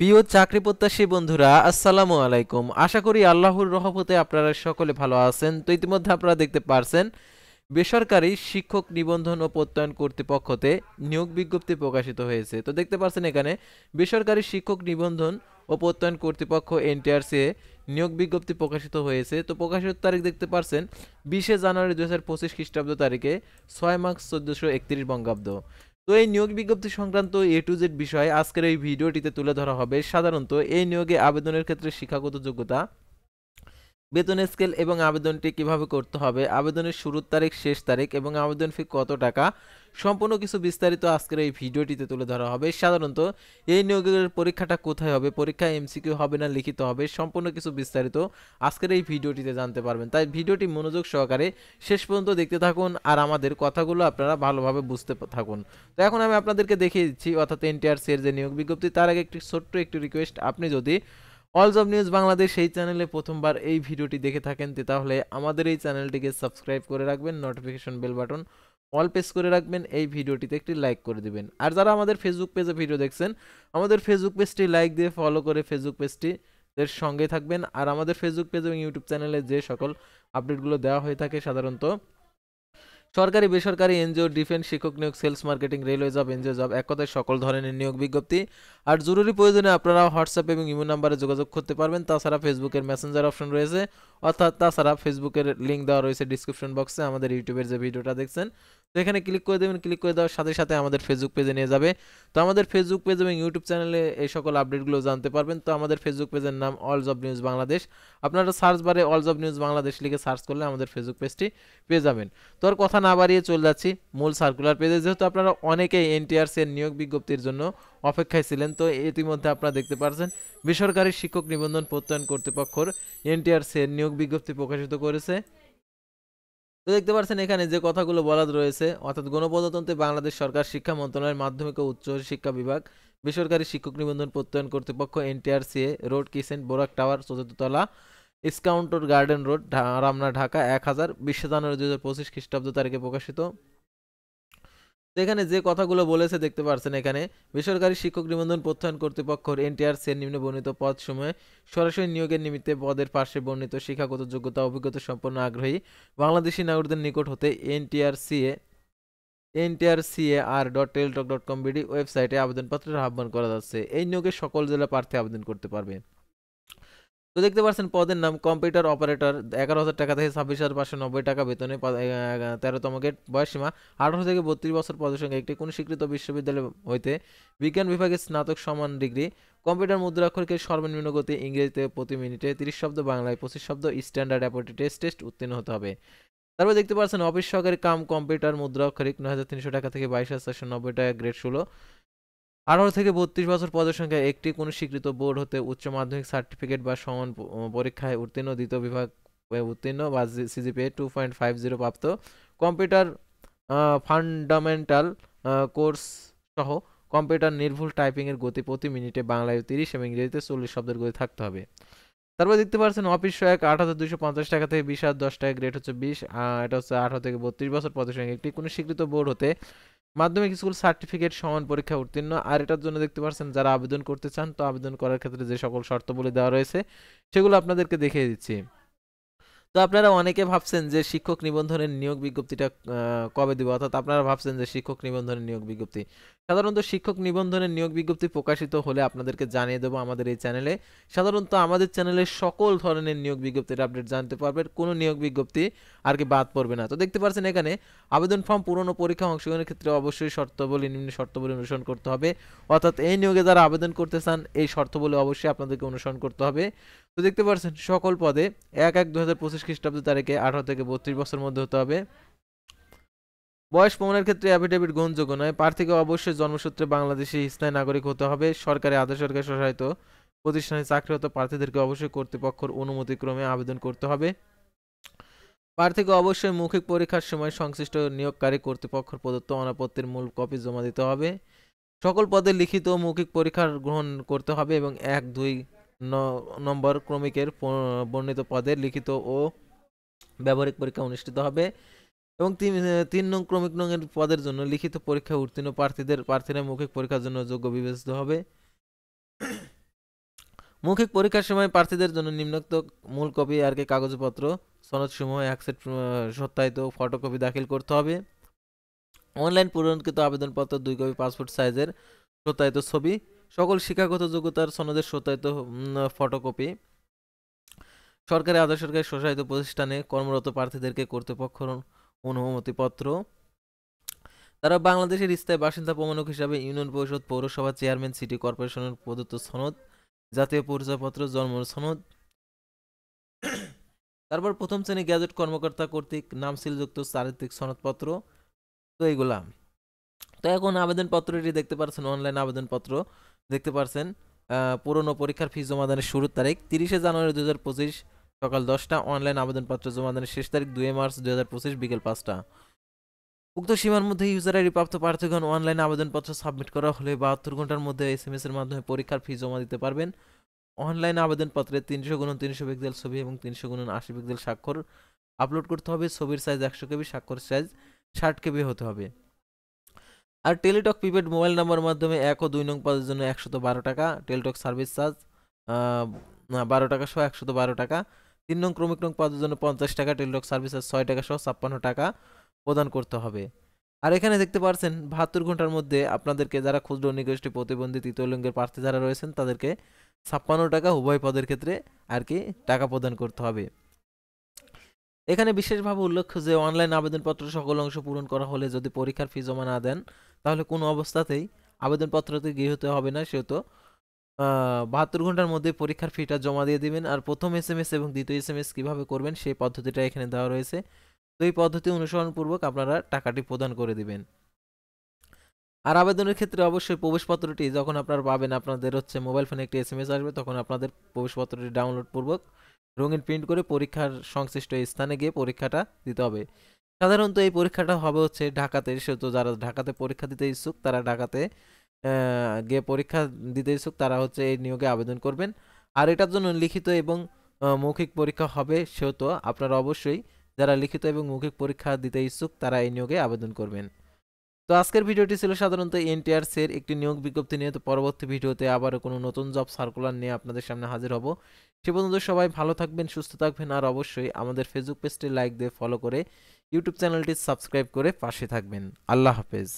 প্রিয় চাকরি প্রত্যাশী বন্ধুরা, আসসালামু আলাইকুম। আশা করি আল্লাহর রহমতে আপনারা সকলে ভালো আছেন। তো ইতিমধ্যে আপনারা দেখতে পারছেন বেসরকারি শিক্ষক নিবন্ধন ও প্রত্যয়ন কর্তৃপক্ষতে নিয়োগ বিজ্ঞপ্তি প্রকাশিত হয়েছে। তো দেখতে পাচ্ছেন এখানে বেসরকারি শিক্ষক নিবন্ধন ও প্রত্যয়ন কর্তৃপক্ষ এনটিআরসি নিয়োগ বিজ্ঞপ্তি প্রকাশিত হয়েছে। তো প্রকাশিত তারিখ দেখতে পাচ্ছেন 20শে জানুয়ারি 2025 খ্রিস্টাব্দ তারিখে 6 মার্চ 1431 বঙ্গাব্দ। তো এই নিয়োগ বিজ্ঞপ্তি সংক্রান্ত এ টু জেড বিষয় আজকের এই ভিডিওটিতে তুলে ধরা হবে। সাধারণত এই নিয়োগে আবেদনের ক্ষেত্রে শিক্ষাগত যোগ্যতা, বেতন স্কেল এবং আবেদনটি কিভাবে করতে হবে, আবেদনের শুরুর তারিখ, শেষ তারিখ এবং আবেদন ফি কত টাকা, সম্পূর্ণ কিছু বিস্তারিত আজকের এই ভিডিওটিতে তুলে ধরা হবে। সাধারণত এই নিয়োগের পরীক্ষাটা কোথায় হবে, পরীক্ষা এমসিকিউ হবে না লিখিত হবে, সম্পূর্ণ কিছু বিস্তারিত আজকের এই ভিডিওটিতে জানতে পারবেন। তাই ভিডিওটি মনোযোগ সহকারে শেষ পর্যন্ত দেখতে থাকুন আর আমাদের কথাগুলো আপনারা ভালোভাবে বুঝতে থাকুন। তো এখন আমি আপনাদেরকে দেখিয়ে দিচ্ছি, অর্থাৎ এনটিআরসি এর যে নিয়োগ বিজ্ঞপ্তি, তার আগে একটি ছোট্ট একটি রিকোয়েস্ট, আপনি যদি অল জব নিউজ বাংলাদেশ এই চ্যানেলে প্রথমবার এই ভিডিওটি দেখে থাকেন তাহলে আমাদের এই চ্যানেলটিকে সাবস্ক্রাইব করে রাখবেন, notification bell button all press করে রাখবেন, এই ভিডিওটিতে একটি লাইক করে দিবেন। আর যারা আমাদের ফেসবুক পেজে ভিডিও দেখছেন, আমাদের ফেসবুক পেজটি লাইক দিয়ে ফলো করে ফেসবুক পেজটি এর সঙ্গে থাকবেন। আর আমাদের ফেসবুক পেজ এবং ইউটিউব চ্যানেলে যে সকল আপডেটগুলো দেওয়া হয়ে থাকে, সাধারণত সরকারি, বেসরকারি, এনজিও, ডিফেন্স, শিক্ষক নিয়োগ, sales, marketing, railway job, NGO job, এক কথায় সকল ধরনের নিয়োগ বিজ্ঞপ্তি। আর জরুরি প্রয়োজনে আপনারা হোয়াটসঅ্যাপ এবং ইমো নাম্বারে যোগাযোগ করতে পারবেন। তাছাড়া ফেসবুকের মেসেঞ্জার অপশন রয়েছে, অর্থাৎ তাছাড়া ফেসবুকের লিঙ্ক দেওয়া রয়েছে ডিসক্রিপশন বক্সে। আমাদের ইউটিউবের যে ভিডিওটা দেখছেন, তো এখানে ক্লিক করে দেবেন, ক্লিক করে দেওয়ার সাথে সাথে আমাদের ফেসবুক পেজে নিয়ে যাবে। তো আমাদের ফেসবুক পেজ এবং ইউটিউব চ্যানেলে এই সকল আপডেটগুলো জানতে পারবেন। তো আমাদের ফেসবুক পেজের নাম অল জব নিউজ বাংলাদেশ। আপনারা সার্চ বারে অল জব নিউজ বাংলাদেশ লিখে সার্চ করলে আমাদের ফেসবুক পেজটি পেয়ে যাবেন। তো আর কথা না বাড়িয়ে চলে যাচ্ছি মূল সার্কুলার পেজে। যেহেতু আপনারা অনেকেই এনটিআরসি এর নিয়োগ বিজ্ঞপ্তির জন্য অপেক্ষায় ছিলেন, তো ইতিমধ্যে আপনারা দেখতে পাচ্ছেন বেসরকারি শিক্ষক নিবন্ধন প্রত্যয়ন কর্তৃপক্ষর এনটিআরসি এর নিয়োগ বিজ্ঞপ্তি প্রকাশিত করেছে। তো দেখতে পাচ্ছেন এখানে যে কথাগুলো বলা রয়েছে, অর্থাৎ গণপ্রজাতন্ত্রী বাংলাদেশ সরকার শিক্ষা মন্ত্রণালয়ের মাধ্যমিক ও উচ্চ শিক্ষা বিভাগ, বেসরকারি শিক্ষক নিবন্ধন প্রত্যয়ন কর্তৃপক্ষ এনটিআরসি, রোড কিসেন্ট, বোরাক টাওয়ার, 14তলা, স্কাউন্টর গার্ডেন রোড, রামনা, ঢাকা 1000, 20শে জানুয়ারি 2025 খ্রিস্টাব্দ তারিখে প্রকাশিত। তো এখানে যে কথাগুলো বলেছে দেখতে পাচ্ছেন, এখানে বেসরকারি শিক্ষক নিবন্ধন প্রত্যয়ন কর্তৃপক্ষের এনটিআরসি এর নিম্ন বর্ণিত পদ সময়ে সরাসরি নিয়োগের নিমিত্তে পদের পাশে বর্ণিত শিক্ষাগত যোগ্যতা, অভিজ্ঞতা সম্পন্ন আগ্রহী বাংলাদেশি নাগরিকদের নিকট হতে ntr.tel.com.bd ওয়েবসাইটে আবেদনপত্রের আহ্বান করা যাচ্ছে। এই নিয়োগে সকল জেলা প্রার্থী আবেদন করতে পারবে। তো দেখতে পাচ্ছেন পদের নাম কম্পিউটার অপারেটর, 11,000 টাকা থেকে 26,590 টাকা বেতনে, 13তম গেট, বয়সসীমা 18 থেকে 32 বছর, পদের সঙ্গে একটি কোন স্বীকৃত বিশ্ববিদ্যালয় হইতে বিজ্ঞান বিভাগে স্নাতক সমান ডিগ্রি, কম্পিউটার মুদ্রাক্ষরিকের সর্বনিম্ন গতি ইংরেজিতে প্রতি মিনিটে 30 শব্দ, বাংলায় 25 শব্দ, স্ট্যান্ডার্ড অ্যাপটিটিউড টেস্ট উত্তীর্ণ হতে হবে। তারপর দেখতে পাচ্ছেন অফিস সহকারী কাম কম্পিউটার মুদ্রাক্ষরিক, 9,300 টাকা থেকে 22,490 টাকা, গ্রেড 16, 18 থেকে 32 বছর, পদের সংখ্যা একটি, কোন স্বীকৃত বোর্ড হতে উচ্চ মাধ্যমিক সার্টিফিকেট বা সমান পরীক্ষায় উত্তীর্ণ, দ্বিতীয় বিভাগ উত্তীর্ণ বা সিজিপিএ 2.50 প্রাপ্ত, কম্পিউটার ফান্ডামেন্টাল কোর্স সহ কম্পিউটার নির্ভুল টাইপিং এর গতি প্রতি মিনিটে বাংলায় 30 এবং ইংরেজিতে 40 শব্দের গতি থাকতে হবে। তারপর দেখতে পাচ্ছেন অফিস সহায়ক 8,250 টাকা থেকে 20,010 টাকা, গ্রেড হচ্ছে 20, এটা হচ্ছে 18 থেকে 32 বছর, পদের সংখ্যা একটি, কোন স্বীকৃত বোর্ড হতে মাধ্যমিক স্কুল সার্টিফিকেট সমান পরীক্ষা উত্তীর্ণ। আর এটার জন্য দেখতে পাচ্ছেন যারা আবেদন করতে চান, তো আবেদন করার ক্ষেত্রে যে সকল শর্তাবলী দেওয়া রয়েছে সেগুলো আপনাদেরকে দেখিয়ে দিচ্ছি। তো আপনারা অনেকে ভাবছেন যে শিক্ষক নিবন্ধনের নিয়োগ বিজ্ঞপ্তিটা কবে দিব, অর্থাৎ আপনারা ভাবছেন যে শিক্ষক নিবন্ধনের নিয়োগ বিজ্ঞপ্তি, সাধারণত শিক্ষক নিবন্ধনের নিয়োগ বিজ্ঞপ্তি প্রকাশিত হলে আপনাদেরকে জানিয়ে দেবো আমাদের এই চ্যানেলে। সাধারণত আমাদের চ্যানেলে সকল ধরনের নিয়োগ বিজ্ঞপ্তির আপডেট জানতে পারবেন, কোনো নিয়োগ বিজ্ঞপ্তি আর কি বাদ পড়বে না। তো দেখতে পাচ্ছেন এখানে আবেদন ফর্ম পূরণ ও পরীক্ষা অংশগ্রহণের ক্ষেত্রে অবশ্যই শর্তাবলী, নিম্ন শর্তাবলী অনুসরণ করতে হবে। অর্থাৎ এই নিয়োগে যারা আবেদন করতে চান এই শর্তাবলী অবশ্যই আপনাদেরকে অনুসরণ করতে হবে। তো দেখতে পাচ্ছেন সকল পদে 1/1/2025 খ্রিস্টাব্দ তারিখে 18 থেকে 32 বছর মধ্যে হতে হবে। বয়স প্রমাণের ক্ষেত্রে অ্যাফিডেভিট গ্রহণযোগ্য নয়। প্রার্থীকে অবশ্যই জন্মসূত্রে বাংলাদেশি স্থায়ী নাগরিক হতে হবে। সরকারি, আধা সরকারি সহায়িত প্রতিষ্ঠানে চাকরিরত প্রার্থীদেরকে অবশ্যই কর্তৃপক্ষের অনুমতিক্রমে আবেদন করতে হবে। প্রার্থীকে অবশ্যই মৌখিক পরীক্ষার সময় সংশ্লিষ্ট নিয়োগকারী কর্তৃপক্ষের প্রদত্ত অনাপত্তির মূল কপি জমা দিতে হবে। সকল পদে লিখিত ও মৌখিক পরীক্ষার গ্রহণ করতে হবে এবং 1-2 নম্বর ক্রমিকের বর্ণিত পদের লিখিত ও ব্যবহারিক পরীক্ষা অনুষ্ঠিত হবে এবং 3 নং ক্রমিক নং এর পদের জন্য লিখিত পরীক্ষা উত্তীর্ণ প্রার্থীরা মৌখিক পরীক্ষার জন্য যোগ্য বিবেচিত হবে। মৌখিক পরীক্ষার সময় প্রার্থীদের জন্য নিম্নোক্ত মূল কপি আর কি কাগজপত্র সনদসমূহ এক সেট সত্যায়িত ফটোকপি দাখিল করতে হবে। অনলাইন পূরণকৃত আবেদনপত্র 2 কপি পাসপোর্ট সাইজের সত্যায়িত ছবি, সকল শিক্ষাগত যোগ্যতার সনদের সত্যায়িত ফটোকপি, সরকারি আধা সরকারি স্বশাসিত প্রতিষ্ঠানে কর্মরত প্রার্থীদেরকে কর্তৃপক্ষের অনুমতিপত্র, তারা বাংলাদেশের স্থায়ী বাসিন্দা প্রমাণক হিসাবে ইউনিয়ন পরিষদ, পৌরসভা, চেয়ারম্যান, সিটি কর্পোরেশনের প্রদত্ত সনদ, জাতীয় পরিচয়পত্র, জন্ম সনদ, তারপর প্রথম শ্রেণী গ্যাজেট কর্মকর্তা কর্তৃক নাম সিলযুক্ত চারিত্রিক সনদপত্র। তো এইগুলা তো এখন আবেদনপত্রটি দেখতে পাচ্ছেন, অনলাইন আবেদনপত্র দেখতে পাচ্ছেন। পুরনো পরীক্ষার ফি জমাদানের শুরুর তারিখ 30শে জানুয়ারি 2025 সকাল 10টা। অনলাইন আবেদনপত্র জমাদানের শেষ তারিখ 2 মার্চ 2025 বিকেল 5টা। উক্ত সীমার মধ্যে ইউজার আইডি প্রাপ্ত প্রার্থীগণ অনলাইন আবেদনপত্র সাবমিট করা হলে 72 ঘন্টার মধ্যে SMS এর মাধ্যমে পরীক্ষার ফি জমা দিতে পারবেন। অনলাইন আবেদনপত্রে 300x300 পিক্সেল ছবি এবং 300x80 পিক্সেল স্বাক্ষর আপলোড করতে হবে। ছবির সাইজ 100 KB, স্বাক্ষর সাইজ 60 KB হতে হবে। আর টেলিটক প্রিপেড মোবাইল নাম্বারের মাধ্যমে 1 ও 2 নং পদের জন্য 112 টাকা, টেলিটক সার্ভিস চার্জ 12 টাকা সহ 112 টাকা। 3 নং ক্রমিক নং পদের জন্য 50 টাকা, টেলিটক সার্ভিস চার্জ 6 টাকা সহ 56 টাকা প্রদান করতে হবে। আর এখানে দেখতে পাচ্ছেন 72 ঘন্টার মধ্যে আপনাদেরকে যারা ক্ষুদ্র নিগোষ্ঠী প্রতিবন্ধী তৃতীয় লিঙ্গের প্রার্থী যারা রয়েছেন তাদেরকে 56 টাকা উভয় পদের ক্ষেত্রে আর কি টাকা প্রদান করতে হবে। এখানে বিশেষভাবে উল্লেখ্য যে অনলাইন আবেদনপত্র সকল অংশ পূরণ করা হলে যদি পরীক্ষার ফি জমা না দেন তাহলে কোনো অবস্থাতেই আবেদনপত্রতে গৃহীত হবে না। সেহেতু 72 ঘন্টার মধ্যে পরীক্ষার ফিটা জমা দিয়ে দিবেন। আর প্রথম SMS এবং দ্বিতীয় SMS কিভাবে করবেন সেই পদ্ধতিটা এখানে দেওয়া রয়েছে। তো এই পদ্ধতি অনুসরণপূর্বক আপনারা টাকাটি প্রদান করে দিবেন। আর আবেদনের ক্ষেত্রে অবশ্যই প্রবেশপত্রটি যখন আপনারা পাবেন, আপনাদের হচ্ছে মোবাইল ফোনে একটি SMS আসবে, তখন আপনাদের প্রবেশপত্রটি ডাউনলোড পূর্বক রঙিন প্রিন্ট করে পরীক্ষার সংশ্লিষ্ট স্থানে গিয়ে পরীক্ষাটা দিতে হবে। সাধারণত এই পরীক্ষাটা হবে হচ্ছে ঢাকাতে, সেহেতু যারা ঢাকাতে পরীক্ষা দিতে ইচ্ছুক তারা ঢাকাতে গিয়ে পরীক্ষা দিতে ইচ্ছুক তারা হচ্ছে এই নিয়োগে আবেদন করবেন। আর এটার জন্য লিখিত এবং মৌখিক পরীক্ষা হবে, সেহেতু আপনারা অবশ্যই যারা লিখিত এবং মৌখিক পরীক্ষা দিতে ইচ্ছুক তারা এই নিয়োগে আবেদন করবেন। তো আজকের ভিডিওটি ছিল সাধারণত NTRC এর একটি নিয়োগ বিজ্ঞপ্তি নিয়ে। তো পরবর্তী ভিডিওতে আবারও কোনো নতুন জব সার্কুলার নিয়ে আপনাদের সামনে হাজির হব। সে পর্যন্ত সবাই ভালো থাকবেন, সুস্থ থাকবেন। আর অবশ্যই আমাদের ফেসবুক পেজটি লাইক দিয়ে ফলো করে ইউটিউব চ্যানেলটি সাবস্ক্রাইব করে পাশে থাকবেন। আল্লাহ হাফেজ।